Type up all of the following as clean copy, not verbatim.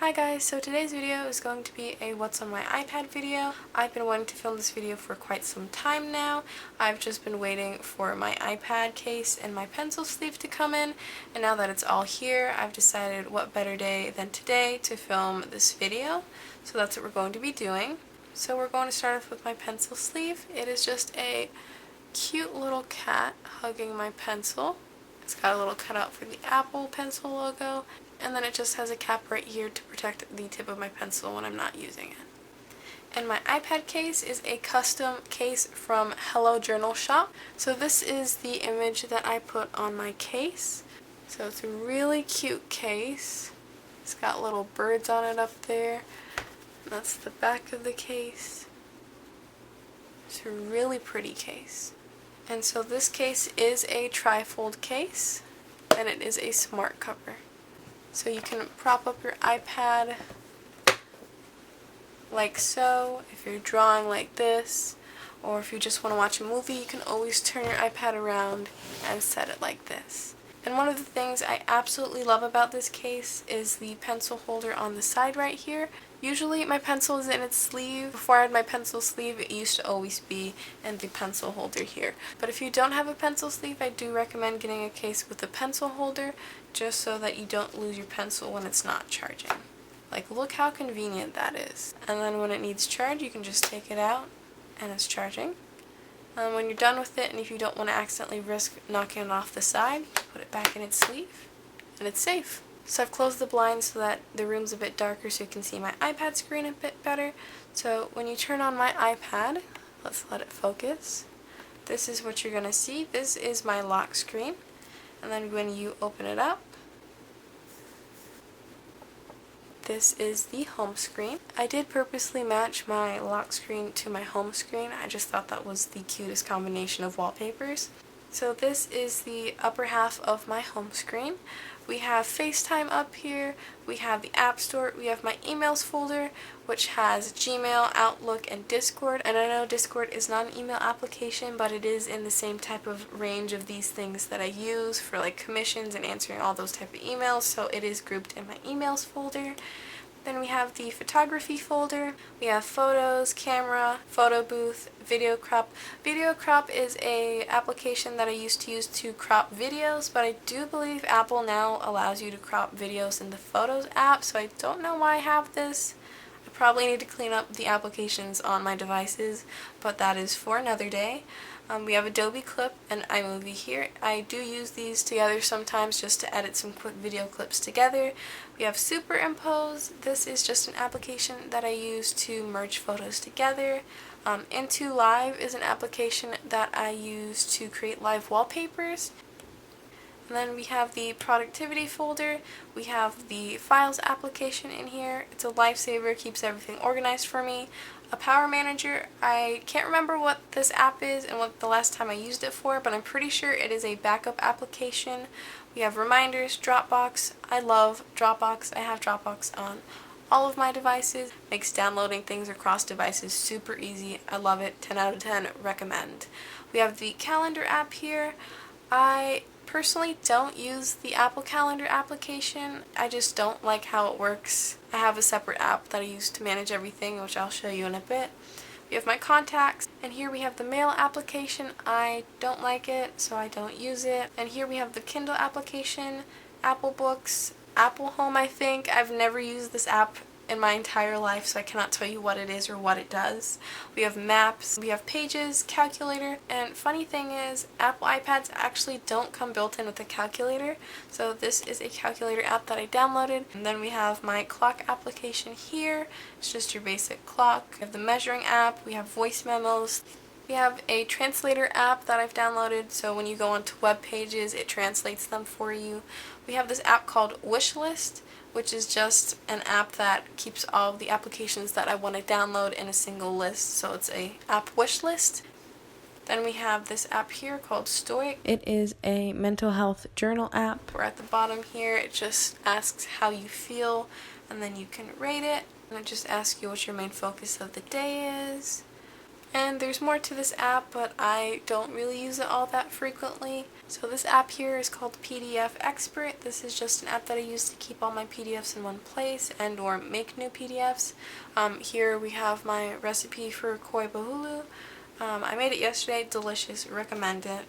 Hi guys, so today's video is going to be a what's on my iPad video. I've been wanting to film this video for quite some time now. I've just been waiting for my iPad case and my pencil sleeve to come in, and now that it's all here, I've decided what better day than today to film this video. So that's what we're going to be doing. So we're going to start off with my pencil sleeve. It is just a cute little cat hugging my pencil. It's got a little cutout for the Apple Pencil logo, and then it just has a cap right here to protect the tip of my pencil when I'm not using it. And my iPad case is a custom case from Hello Journal Shop. So this is the image that I put on my case. So it's a really cute case. It's got little birds on it up there. And that's the back of the case. It's a really pretty case. And so this case is a trifold case, and it is a smart cover. So you can prop up your iPad like so, if you're drawing like this, or if you just want to watch a movie, you can always turn your iPad around and set it like this. And one of the things I absolutely love about this case is the pencil holder on the side right here. Usually my pencil is in its sleeve. Before I had my pencil sleeve, it used to always be in the pencil holder here. But if you don't have a pencil sleeve, I do recommend getting a case with a pencil holder, just so that you don't lose your pencil when it's not charging. Like, look how convenient that is. And then when it needs charge, you can just take it out and it's charging. And when you're done with it, and if you don't want to accidentally risk knocking it off the side, put it back in its sleeve and it's safe. So I've closed the blinds so that the room's a bit darker so you can see my iPad screen a bit better. So when you turn on my iPad, let's let it focus. This is what you're going to see. This is my lock screen. And then when you open it up, this is the home screen. I did purposely match my lock screen to my home screen. I just thought that was the cutest combination of wallpapers. So this is the upper half of my home screen. We have FaceTime up here, we have the App Store, we have my emails folder, which has Gmail, Outlook, and Discord. And I know Discord is not an email application, but it is in the same type of range of these things that I use for like commissions and answering all those type of emails, so it is grouped in my emails folder. Then we have the photography folder. We have photos, camera, photo booth, video crop. Video crop is a application that I used to use to crop videos, but I do believe Apple now allows you to crop videos in the Photos app, so I don't know why I have this. I probably need to clean up the applications on my devices, but that is for another day. We have Adobe Clip and iMovie here. I do use these together sometimes just to edit some quick video clips together. We have Superimpose. This is just an application that I use to merge photos together. Into Live is an application that I use to create live wallpapers. And then we have the productivity folder. We have the files application in here. It's a lifesaver, keeps everything organized for me. A power manager, I can't remember what this app is and what the last time I used it for, but I'm pretty sure it is a backup application. We have reminders, Dropbox. I love Dropbox. I have Dropbox on all of my devices. Makes downloading things across devices super easy. I love it. 10 out of 10, recommend. We have the calendar app here. I personally don't use the Apple Calendar application. I just don't like how it works. I have a separate app that I use to manage everything, which I'll show you in a bit. We have my contacts, and here we have the mail application. I don't like it, so I don't use it. And here we have the Kindle application, Apple Books, Apple Home, I think. I've never used this app in my entire life, so I cannot tell you what it is or what it does. We have maps, we have pages, calculator, and funny thing is, Apple iPads actually don't come built in with a calculator, so this is a calculator app that I downloaded. And then we have my clock application here. It's just your basic clock. We have the measuring app, we have voice memos. We have a translator app that I've downloaded, so when you go onto web pages, it translates them for you. We have this app called Wishlist, which is just an app that keeps all of the applications that I want to download in a single list, so it's a app wish list. Then we have this app here called Stoic. It is a mental health journal app. We're at the bottom here. It just asks how you feel, and then you can rate it, and it just asks you what your main focus of the day is. And there's more to this app, but I don't really use it all that frequently. So this app here is called PDF Expert. This is just an app that I use to keep all my PDFs in one place and or make new PDFs. Here we have my recipe for koi bahulu. I made it yesterday, delicious, recommend it.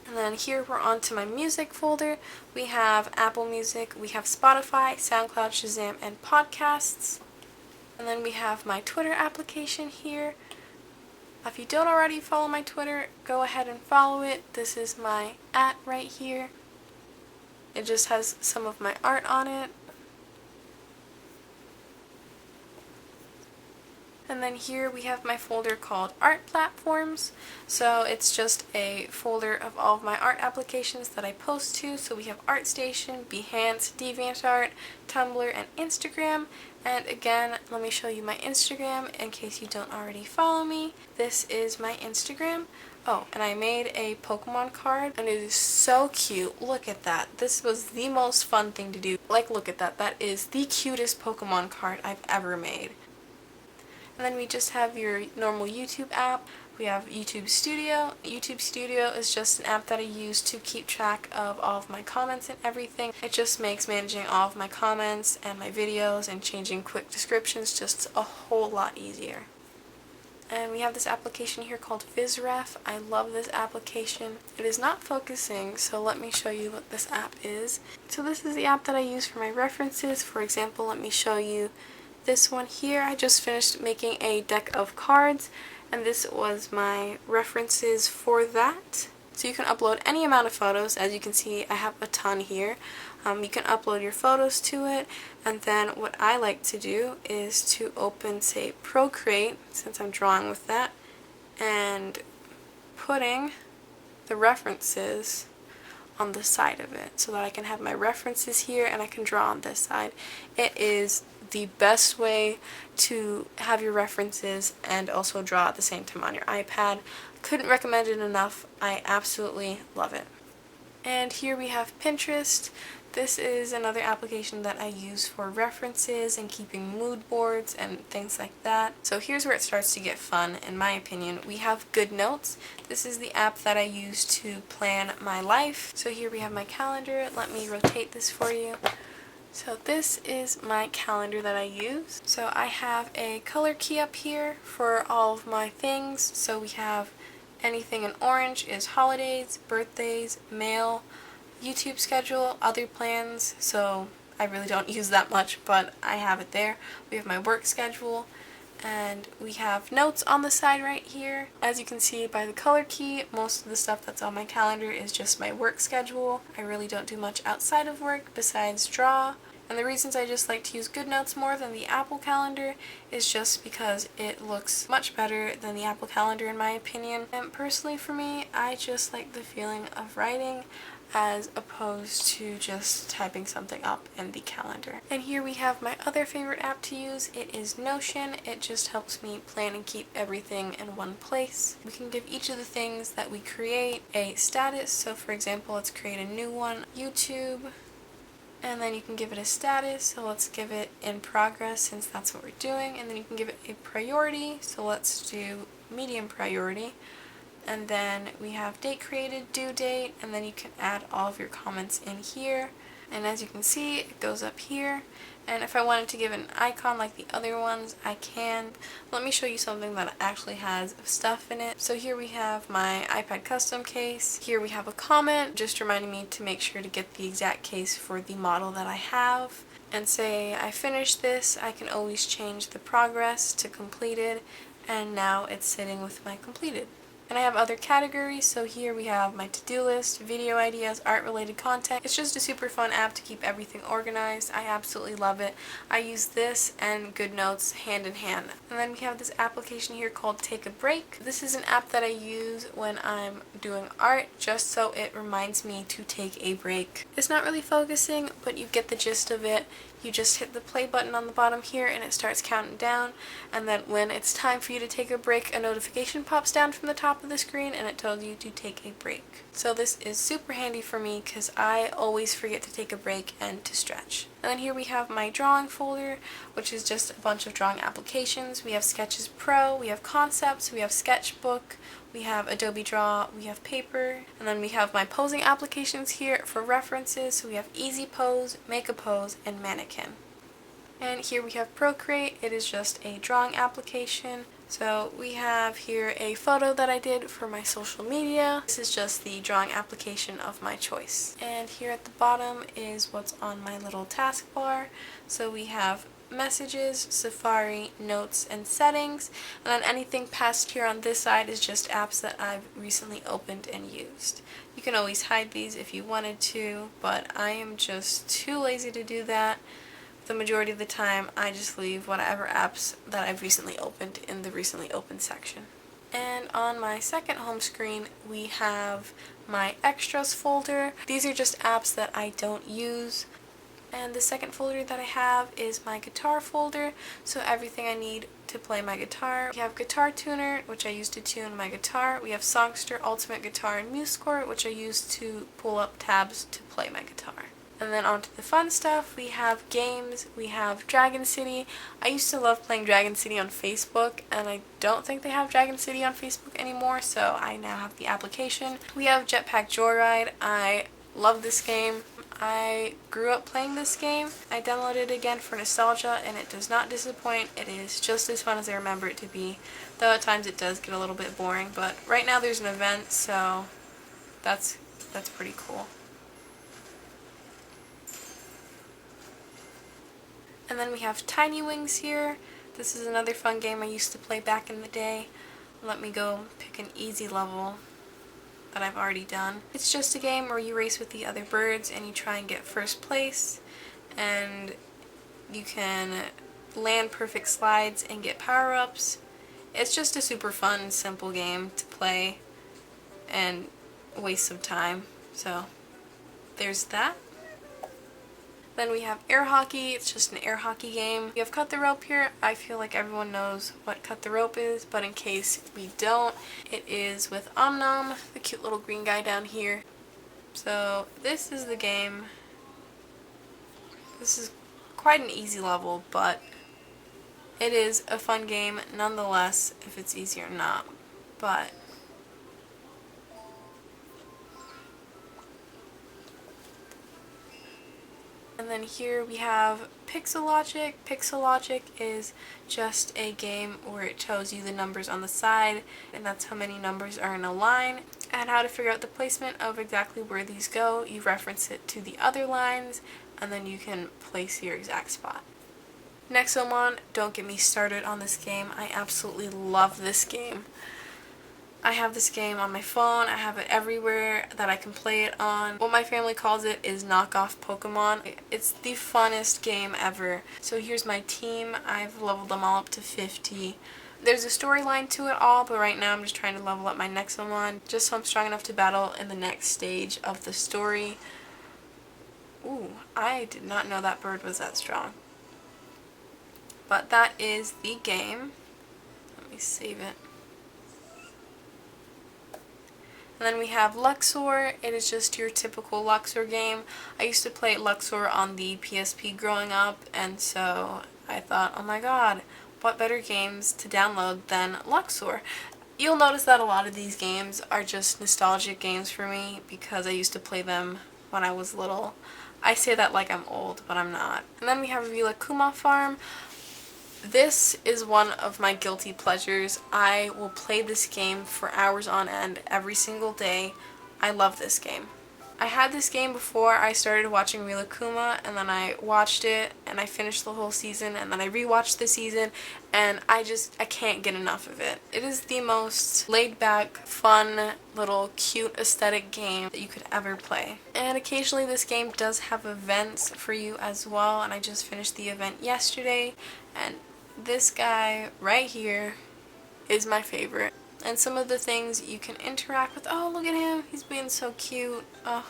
And then here we're on to my music folder. We have Apple Music, we have Spotify, SoundCloud, Shazam, and podcasts. And then we have my Twitter application here. If you don't already follow my Twitter, go ahead and follow it. This is my @ right here. It just has some of my art on it. And then here we have my folder called Art Platforms. So it's just a folder of all of my art applications that I post to. So we have ArtStation, Behance, DeviantArt, Tumblr, and Instagram. And again, let me show you my Instagram in case you don't already follow me. This is my Instagram. Oh, and I made a Pokemon card, and it is so cute. Look at that. This was the most fun thing to do. Like, look at that. That is the cutest Pokemon card I've ever made. And then we just have your normal YouTube app. We have YouTube Studio. YouTube Studio is just an app that I use to keep track of all of my comments and everything. It just makes managing all of my comments and my videos and changing quick descriptions just a whole lot easier. And we have this application here called VizRef. I love this application. It is not focusing, so let me show you what this app is. So this is the app that I use for my references. For example, let me show you this one here. I just finished making a deck of cards, and this was my references for that. So you can upload any amount of photos. As you can see, I have a ton here. You can upload your photos to it, and then what I like to do is to open, say, Procreate, since I'm drawing with that, and putting the references on the side of it so that I can have my references here and I can draw on this side. It is the best way to have your references and also draw at the same time on your iPad. Couldn't recommend it enough. I absolutely love it. And here we have Pinterest. This is another application that I use for references and keeping mood boards and things like that. So here's where it starts to get fun, in my opinion. We have GoodNotes. This is the app that I use to plan my life. So here we have my calendar. Let me rotate this for you. So this is my calendar that I use. So I have a color key up here for all of my things. So we have anything in orange is holidays, birthdays, mail, YouTube schedule, other plans, so I really don't use that much, but I have it there. We have my work schedule, and we have notes on the side right here. As you can see by the color key, most of the stuff that's on my calendar is just my work schedule. I really don't do much outside of work besides draw. And the reasons I just like to use GoodNotes more than the Apple Calendar is just because it looks much better than the Apple Calendar in my opinion. And personally for me, I just like the feeling of writing as opposed to just typing something up in the calendar. And here we have my other favorite app to use. It is Notion. It just helps me plan and keep everything in one place. We can give each of the things that we create a status. So for example, let's create a new one, YouTube. And then you can give it a status, so let's give it in progress since that's what we're doing. And then you can give it a priority, so let's do medium priority. And then we have date created, due date, and then you can add all of your comments in here. And as you can see, it goes up here. And if I wanted to give an icon like the other ones, I can. Let me show you something that actually has stuff in it. So here we have my iPad custom case. Here we have a comment, just reminding me to make sure to get the exact case for the model that I have. And say I finished this, I can always change the progress to completed, and now it's sitting with my completed. And I have other categories, so here we have my to-do list, video ideas, art-related content. It's just a super fun app to keep everything organized. I absolutely love it. I use this and GoodNotes hand in hand. And then we have this application here called Take a Break. This is an app that I use when I'm doing art, just so it reminds me to take a break. It's not really focusing, but you get the gist of it. You just hit the play button on the bottom here and it starts counting down, and then when it's time for you to take a break, a notification pops down from the top top of the screen, and it tells you to take a break. So this is super handy for me because I always forget to take a break and to stretch. And then here we have my drawing folder, which is just a bunch of drawing applications. We have Sketches Pro, we have Concepts, we have Sketchbook, we have Adobe Draw, we have Paper, and then we have my posing applications here for references. So we have Easy Pose, Make a Pose, and Mannequin. And here we have Procreate. It is just a drawing application. So we have here a photo that I did for my social media. This is just the drawing application of my choice. And here at the bottom is what's on my little taskbar. So we have Messages, Safari, Notes, and Settings. And then anything past here on this side is just apps that I've recently opened and used. You can always hide these if you wanted to, but I am just too lazy to do that. The majority of the time, I just leave whatever apps that I've recently opened in the recently opened section. And on my second home screen, we have my extras folder. These are just apps that I don't use. And the second folder that I have is my guitar folder, so everything I need to play my guitar. We have Guitar Tuner, which I use to tune my guitar. We have Songster, Ultimate Guitar, and MuseScore, which I use to pull up tabs to play my guitar. And then on to the fun stuff, we have games, we have Dragon City. I used to love playing Dragon City on Facebook, and I don't think they have Dragon City on Facebook anymore, so I now have the application. We have Jetpack Joyride. I love this game. I grew up playing this game. I downloaded it again for nostalgia, and it does not disappoint. It is just as fun as I remember it to be, though at times it does get a little bit boring, but right now there's an event, so that's pretty cool. And then we have Tiny Wings here. This is another fun game I used to play back in the day. Let me go pick an easy level that I've already done. It's just a game where you race with the other birds and you try and get first place, and you can land perfect slides and get power-ups. It's just a super fun, simple game to play and waste some time. So there's that. Then we have air hockey. It's just an air hockey game. We have cut the rope here. I feel like everyone knows what cut the rope is, but in case we don't, it is with Omnom, the cute little green guy down here. So this is the game. This is quite an easy level, but it is a fun game nonetheless, if it's easy or not. But and then here we have Pixel Logic. Pixel Logic is just a game where it tells you the numbers on the side, and that's how many numbers are in a line, and how to figure out the placement of exactly where these go. You reference it to the other lines, and then you can place your exact spot. Nexomon, don't get me started on this game. I absolutely love this game. I have this game on my phone. I have it everywhere that I can play it on. What my family calls it is knockoff Pokemon. It's the funnest game ever. So here's my team. I've leveled them all up to 50. There's a storyline to it all, but right now I'm just trying to level up my Nexomon just so I'm strong enough to battle in the next stage of the story. Ooh, I did not know that bird was that strong. But that is the game. Let me save it. And then we have Luxor. It is just your typical Luxor game. I used to play Luxor on the PSP growing up, and so I thought, oh my god, what better games to download than Luxor? You'll notice that a lot of these games are just nostalgic games for me because I used to play them when I was little. I say that like I'm old, but I'm not. And then we have Rilakkuma Farm. This is one of my guilty pleasures. I will play this game for hours on end every single day. I love this game. I had this game before I started watching Rilakkuma, and then I watched it and I finished the whole season, and then I rewatched the season, and I can't get enough of it. It is the most laid back, fun, little cute aesthetic game that you could ever play. And occasionally this game does have events for you as well, and I just finished the event yesterday, and this guy right here is my favorite. And some of the things you can interact with. Oh, look at him. He's being so cute. Oh.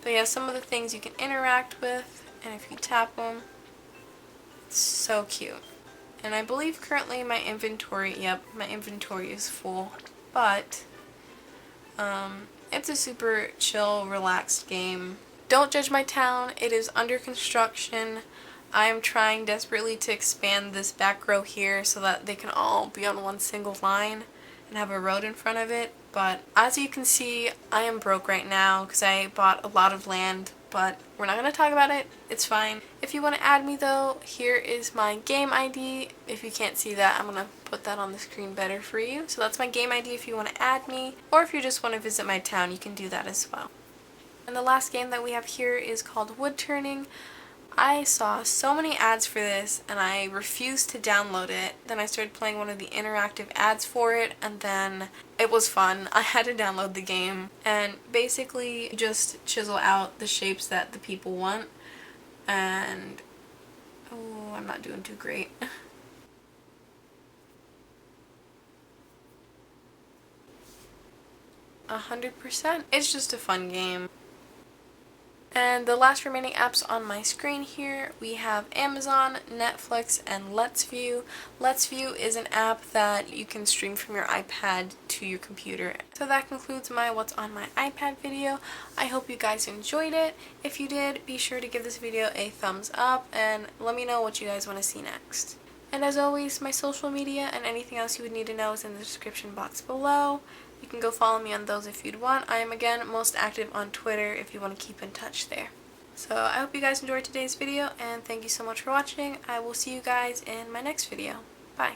But yeah, some of the things you can interact with. And if you tap them, it's so cute. And I believe currently my inventory, yep, my inventory is full. but it's a super chill, relaxed game. Don't judge my town. It is under construction. I am trying desperately to expand this back row here so that they can all be on one single line and have a road in front of it. But as you can see, I am broke right now because I bought a lot of land, but we're not going to talk about it. It's fine. If you want to add me though, here is my game ID. If you can't see that, I'm going to put that on the screen better for you. So that's my game ID if you want to add me, or if you just want to visit my town, you can do that as well. And the last game that we have here is called Wood Turning. I saw so many ads for this and I refused to download it. Then I started playing one of the interactive ads for it and then it was fun. I had to download the game and basically just chisel out the shapes that the people want. And oh, I'm not doing too great. 100%. It's just a fun game. And the last remaining apps on my screen here, we have Amazon, Netflix, and Let's View. Let's View is an app that you can stream from your iPad to your computer. So that concludes my What's on My iPad video. I hope you guys enjoyed it. If you did, be sure to give this video a thumbs up and let me know what you guys want to see next. And as always, my social media and anything else you would need to know is in the description box below. You can go follow me on those if you'd want. I am again most active on Twitter if you want to keep in touch there. So I hope you guys enjoyed today's video and thank you so much for watching. I will see you guys in my next video. Bye.